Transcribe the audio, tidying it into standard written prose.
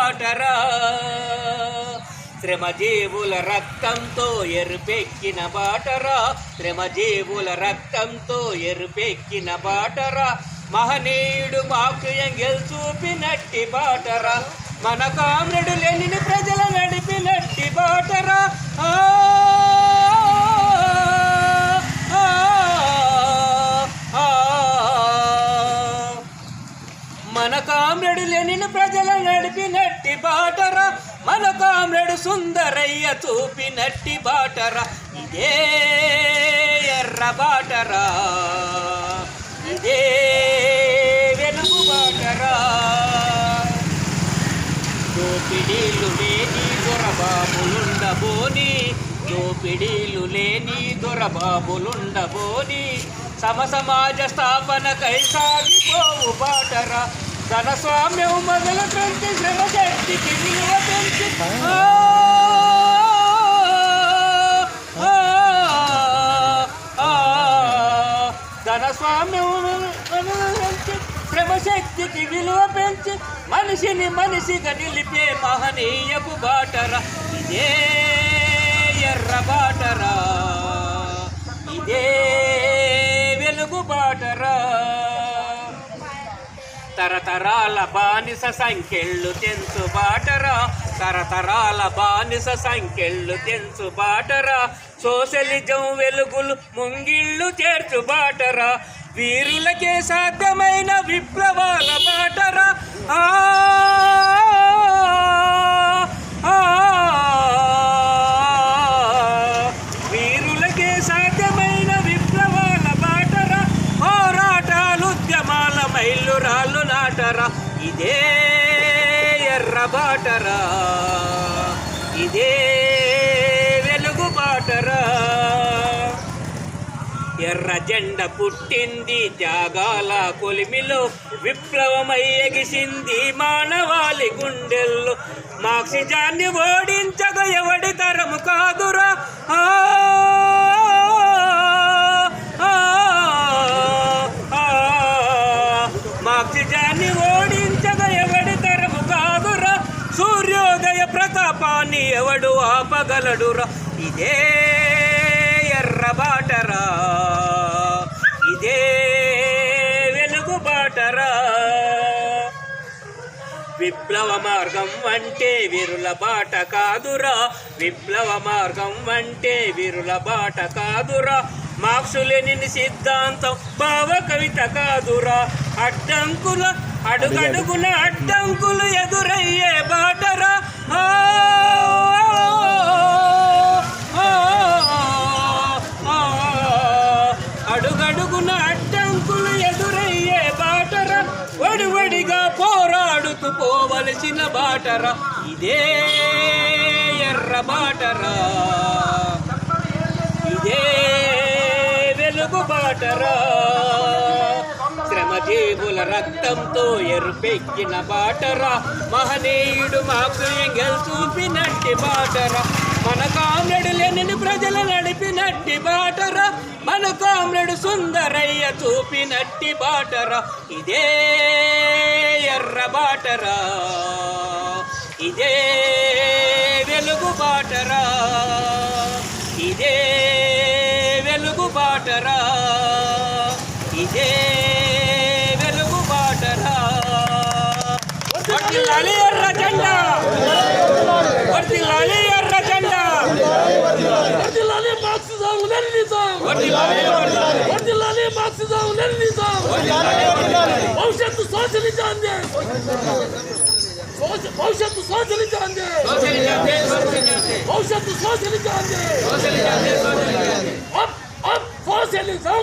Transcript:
బాటరా శ్రమజీవుల రక్తంతో ఎరుపెక్కిన బాటరా శ్రమజీవుల రక్తంతో ఎరుపెక్కిన బాటరా మహనీయుడు మాకు ఎంగెల్ చూపినట్టి బాటరా మన కామ్రేడు లెనిన్ ప్రజల నడిపినట్టి బాటరా మన కామ్రేడు లెనిన్ ప్రజల నడిపినట్టి బాటరా మన కామ్రేడు సుందరయ్య చూపినట్టి బాటరా ఇదే ఎర్ర బాటరా ఇదే వెలుగు బాటరా దోపిడీలు లేని దొరబాబులుండబోని దోపిడీలు లేని దొరబాబులుండబోని సమాజ స్థాపనకై సాగిపోవు బాటరా ధనస్వామ్యం మొదలు పెంచి శ్రమశక్తికి విలువ పెంచి ధనస్వామ్యం పెంచి శ్రమశక్తికి విలువ పెంచి మనిషిని మనిషిగా నిలిపే మహనీయపు బాటరా ఇదే ఎర్ర బాటరా ఇదే వెలుగు బాటరా తరతరాల బానిస సంఖ్యలు తెంచు బాటరా తరతరాల బానిస సంఖ్యలు తెంచు బాటరా సోషలిజం వెలుగులు ముంగిళ్ళు చేర్చు బాటరా వీరులకే సాధ్యమైన విప్లవాల బాటరా వీరులకే సాధ్యమైన విప్లవాల బాటరా పోరాటాలుద్యమాల మైలురాళ్ళు నాటరా ఇదే ఎర్ర బాటరా ఇదే వెలుగు బాటరా ఎర్ర జెండ పుట్టింది త్యాగాల కొలిమిలో విప్లవమై ఎగిసింది మానవాళి గుండెల్లో మార్క్సిజాన్ని ఓడించగా ఎవడి తరము కాదురా మార్క్సిజాన్ని ఓడించగా ఎవడి తరము కాదురా సూర్యోదయ ప్రతాపాన్ని ఎవడు ఆపగలడురా ఇదే ఎర్ర బాటరా ఇదే వెలుగు బాటరా విప్లవ మార్గం అంటే వీరుల బాట కాదురా విప్లవ మార్గం అంటే వీరుల బాట కాదురా మార్క్సు లెనిన్ సిద్ధాంతం భావ కవిత కాదురా అడ్డంకుల అడుగడుగున అడ్డంకులు ఎదురయ్యే బాటరా అడుగడుగున అడ్డంకులు ఎదురయ్యే బాటరా వడివడిగా పోరాడుతూ పోవలసిన బాటరా ఇదే ఎర్ర బాటరా ఇదే వెలుగు బాటరా శ్రమజీవుల రక్తంతో ఎరుపెక్కిన బాటరా మహనీయుడు మాకు ఎంగెల్ చూపినట్టి బాటరా మన కామ్రేడు లెనిన్ ప్రజల నడిపినట్టి బాటరా మన కామ్రేడు సుందరయ్య చూపినట్టి బాటరా ఇదే ఎర్ర బాటరా ఇదే వెలుగు బాటరా ఇదే వెలుగు బాటరా ఇదే వెలుగు బాటరా వర్ధిల్లాలి ఎర్ర జెండా వర్ధిల్లాలి ఎర్ర జెండా వర్ధిల్లాలి మార్క్సిజం లెనినిజం వర్ధిల్లాలి మార్క్సిజం లెనినిజం భవిష్యత్తు సోషలిజాన్ని భవిష్యత్తు సోషలిజాన్ని భవిష్యత్తు సోషలిజాన్ని అప్ సోషలిజం